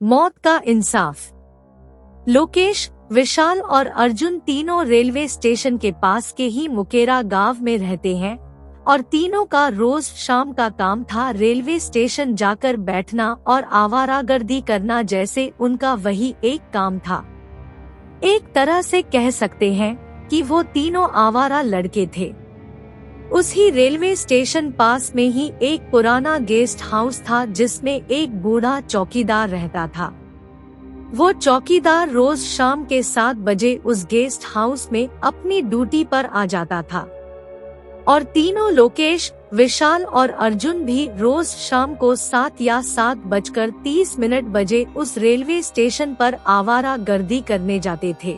मौत का इंसाफ। लोकेश, विशाल और अर्जुन तीनों रेलवे स्टेशन के पास के ही मुकेरा गांव में रहते हैं और तीनों का रोज शाम का काम था रेलवे स्टेशन जाकर बैठना और आवारागर्दी करना, जैसे उनका वही एक काम था। एक तरह से कह सकते हैं कि वो तीनों आवारा लड़के थे। उसी रेलवे स्टेशन पास में ही एक पुराना गेस्ट हाउस था जिसमें एक बूढ़ा चौकीदार रहता था। वो चौकीदार रोज शाम के 7 बजे उस गेस्ट हाउस में अपनी ड्यूटी पर आ जाता था और तीनों लोकेश, विशाल और अर्जुन भी रोज शाम को 7 या 7:30 बजे उस रेलवे स्टेशन पर आवारा गर्दी करने जाते थे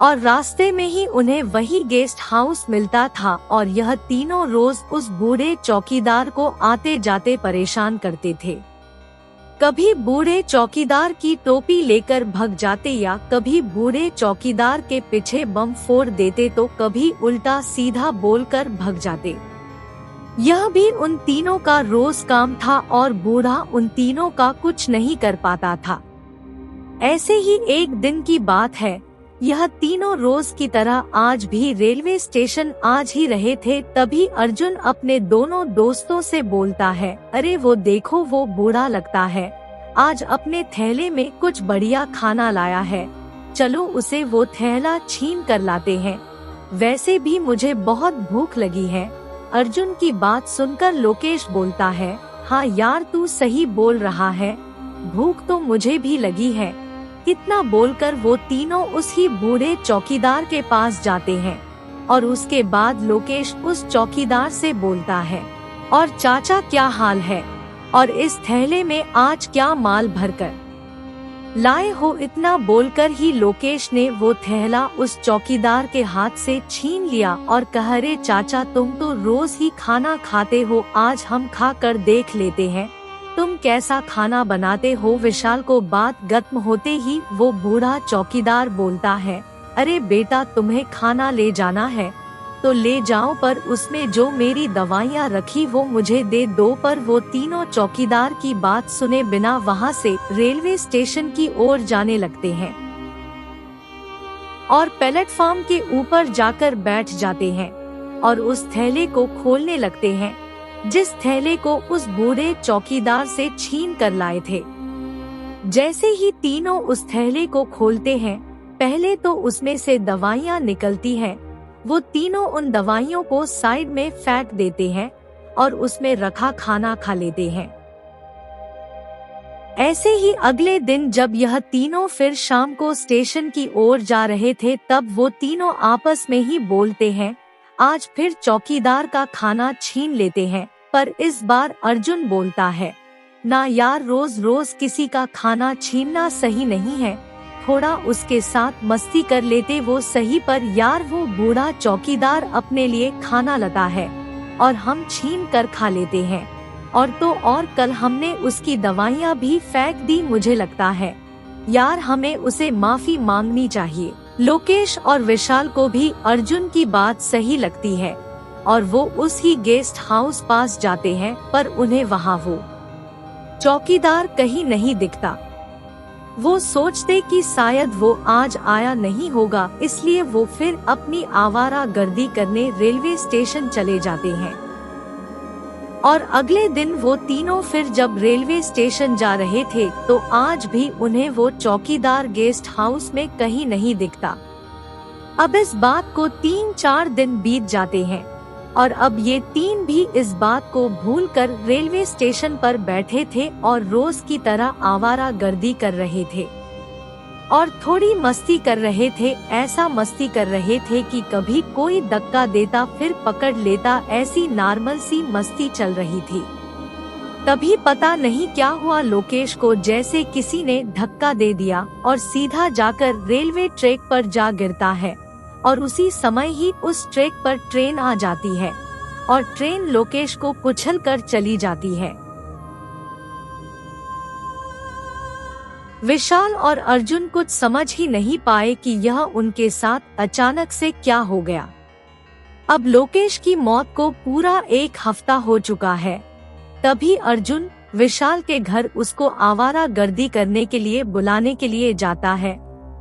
और रास्ते में ही उन्हें वही गेस्ट हाउस मिलता था और यह तीनों रोज उस बूढ़े चौकीदार को आते जाते परेशान करते थे। कभी बूढ़े चौकीदार की टोपी लेकर भग जाते या कभी बूढ़े चौकीदार के पीछे बम फोड़ देते तो कभी उल्टा सीधा बोलकर भग जाते। यह भी उन तीनों का रोज काम था और बूढ़ा उन तीनों का कुछ नहीं कर पाता था। ऐसे ही एक दिन की बात है, यह तीनों रोज की तरह आज भी रेलवे स्टेशन आज ही रहे थे। तभी अर्जुन अपने दोनों दोस्तों से बोलता है, अरे वो देखो, वो बूढ़ा लगता है, आज अपने थैले में कुछ बढ़िया खाना लाया है, चलो उसे वो थैला छीन कर लाते हैं, वैसे भी मुझे बहुत भूख लगी है। अर्जुन की बात सुनकर लोकेश बोलता है, हाँ यार, तू सही बोल रहा है, भूख तो मुझे भी लगी है। इतना बोलकर वो तीनों उसी बूढ़े चौकीदार के पास जाते हैं और उसके बाद लोकेश उस चौकीदार से बोलता है, और चाचा क्या हाल है, और इस थैले में आज क्या माल भरकर लाए हो। इतना बोलकर ही लोकेश ने वो थैला उस चौकीदार के हाथ से छीन लिया और कहा, रे चाचा, तुम तो रोज ही खाना खाते हो, आज हम खा कर देख लेते हैं तुम कैसा खाना बनाते हो। विशाल को बात खत्म होते ही वो बूढ़ा चौकीदार बोलता है, अरे बेटा, तुम्हें खाना ले जाना है तो ले जाओ, पर उसमें जो मेरी दवाइयाँ रखी वो मुझे दे दो। पर वो तीनों चौकीदार की बात सुने बिना वहाँ से रेलवे स्टेशन की ओर जाने लगते हैं और प्लेटफॉर्म के ऊपर जाकर बैठ जाते हैं और उस थैले को खोलने लगते हैं जिस थैले को उस बूढ़े चौकीदार से छीन कर लाए थे। जैसे ही तीनों उस थैले को खोलते हैं, पहले तो उसमें से दवाइयाँ निकलती हैं। वो तीनों उन दवाइयों को साइड में फेंक देते हैं और उसमें रखा खाना खा लेते हैं। ऐसे ही अगले दिन जब यह तीनों फिर शाम को स्टेशन की ओर जा रहे थे, तब वो तीनों आपस में ही बोलते हैं, आज फिर चौकीदार का खाना छीन लेते हैं। पर इस बार अर्जुन बोलता है, ना यार, रोज रोज किसी का खाना छीनना सही नहीं है, थोड़ा उसके साथ मस्ती कर लेते वो सही। पर यार, वो बूढ़ा चौकीदार अपने लिए खाना लाता है और हम छीन कर खा लेते हैं, और तो और कल हमने उसकी दवाइयाँ भी फेंक दी। मुझे लगता है यार, हमें उसे माफी मांगनी चाहिए। लोकेश और विशाल को भी अर्जुन की बात सही लगती है और वो उसी गेस्ट हाउस पास जाते हैं, पर उन्हें वहाँ वो चौकीदार कहीं नहीं दिखता। वो सोचते कि शायद वो आज आया नहीं होगा, इसलिए वो फिर अपनी आवारा गर्दी करने रेलवे स्टेशन चले जाते हैं। और अगले दिन वो तीनों फिर जब रेलवे स्टेशन जा रहे थे तो आज भी उन्हें वो चौकीदार गेस्ट हाउस में कहीं नहीं दिखता। अब इस बात को 3-4 दिन बीत जाते हैं और अब ये तीन भी इस बात को भूलकर रेलवे स्टेशन पर बैठे थे और रोज की तरह आवारा गर्दी कर रहे थे और थोड़ी मस्ती कर रहे थे। ऐसा मस्ती कर रहे थे कि कभी कोई धक्का देता फिर पकड़ लेता, ऐसी नॉर्मल सी मस्ती चल रही थी। तभी पता नहीं क्या हुआ, लोकेश को जैसे किसी ने धक्का दे दिया और सीधा जाकर रेलवे ट्रैक पर जा गिरता है और उसी समय ही उस ट्रैक पर ट्रेन आ जाती है और ट्रेन लोकेश को कुचल कर चली जाती है। विशाल और अर्जुन कुछ समझ ही नहीं पाए कि यह उनके साथ अचानक से क्या हो गया। अब लोकेश की मौत को पूरा 1 हफ्ता हो चुका है। तभी अर्जुन, विशाल के घर उसको आवारा गर्दी करने के लिए बुलाने के लिए जाता है।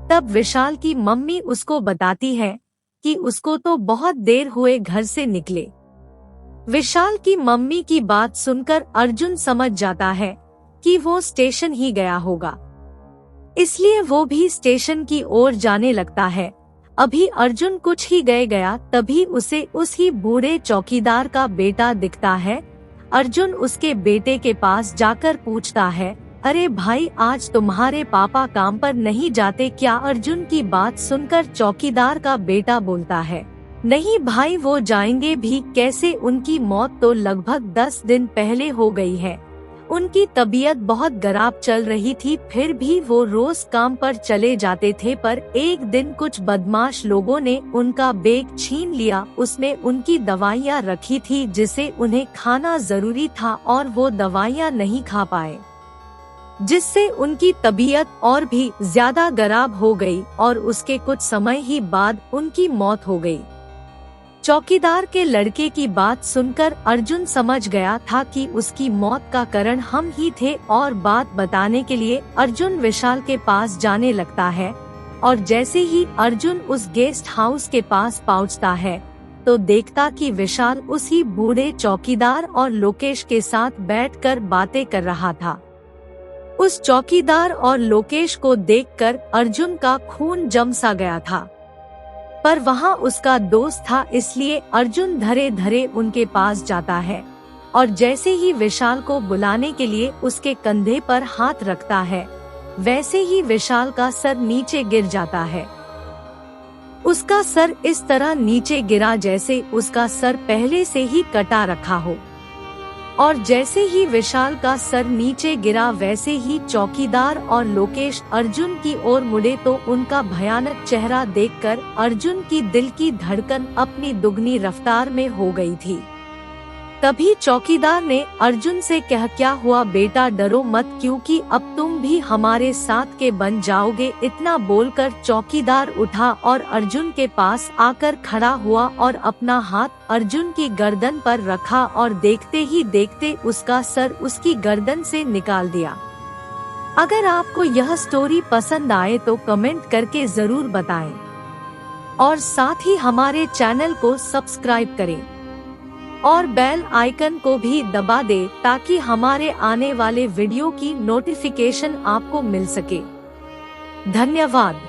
तब विशाल की मम्मी उसको बताती है कि उसको तो बहुत देर हुए घर से निकले। विशाल की मम्मी की बात सुनकर अर्जुन समझ जाता है कि वो स्टेशन ही गया होगा, इसलिए वो भी स्टेशन की ओर जाने लगता है। अभी अर्जुन कुछ ही गया तभी उसे उस ही बूढ़े चौकीदार का बेटा दिखता है। अर्जुन उसके बेटे के पास जाकर पूछता है, अरे भाई, आज तुम्हारे पापा काम पर नहीं जाते क्या? अर्जुन की बात सुनकर चौकीदार का बेटा बोलता है, नहीं भाई, वो जाएंगे भी कैसे? उनकी मौत तो लगभग 10 दिन पहले हो गई है। उनकी तबीयत बहुत खराब चल रही थी, फिर भी वो रोज काम पर चले जाते थे। पर एक दिन कुछ बदमाश लोगों ने उनका बैग छीन लिया। उसमें उनकी दवाइयाँ रखी थी जिसे उन्हें खाना जरूरी था और वो दवाइयाँ नहीं खा पाए, जिससे उनकी तबीयत और भी ज्यादा खराब हो गई और उसके कुछ समय ही बाद उनकी मौत हो गई। चौकीदार के लड़के की बात सुनकर अर्जुन समझ गया था कि उसकी मौत का कारण हम ही थे और बात बताने के लिए अर्जुन विशाल के पास जाने लगता है। और जैसे ही अर्जुन उस गेस्ट हाउस के पास पहुंचता है तो देखता कि विशाल उसी बूढ़े चौकीदार और लोकेश के साथ बैठकर बातें कर रहा था। उस चौकीदार और लोकेश को देखकर अर्जुन का खून जम सा गया था, पर वहाँ उसका दोस्त था, इसलिए अर्जुन धरे धरे उनके पास जाता है और जैसे ही विशाल को बुलाने के लिए उसके कंधे पर हाथ रखता है, वैसे ही विशाल का सर नीचे गिर जाता है। उसका सर इस तरह नीचे गिरा जैसे उसका सर पहले से ही कटा रखा हो। और जैसे ही विशाल का सर नीचे गिरा वैसे ही चौकीदार और लोकेश अर्जुन की ओर मुड़े तो उनका भयानक चेहरा देखकर अर्जुन की दिल की धड़कन अपनी दुगनी रफ्तार में हो गई थी। तभी चौकीदार ने अर्जुन से कहा, क्या हुआ बेटा, डरो मत, क्योंकि अब तुम भी हमारे साथ के बन जाओगे। इतना बोलकर चौकीदार उठा और अर्जुन के पास आकर खड़ा हुआ और अपना हाथ अर्जुन की गर्दन पर रखा और देखते ही देखते उसका सर उसकी गर्दन से निकाल दिया। अगर आपको यह स्टोरी पसंद आए तो कमेंट करके जरूर बताएं और साथ ही हमारे चैनल को सब्सक्राइब करें और बेल आइकन को भी दबा दे ताकि हमारे आने वाले वीडियो की नोटिफिकेशन आपको मिल सके। धन्यवाद।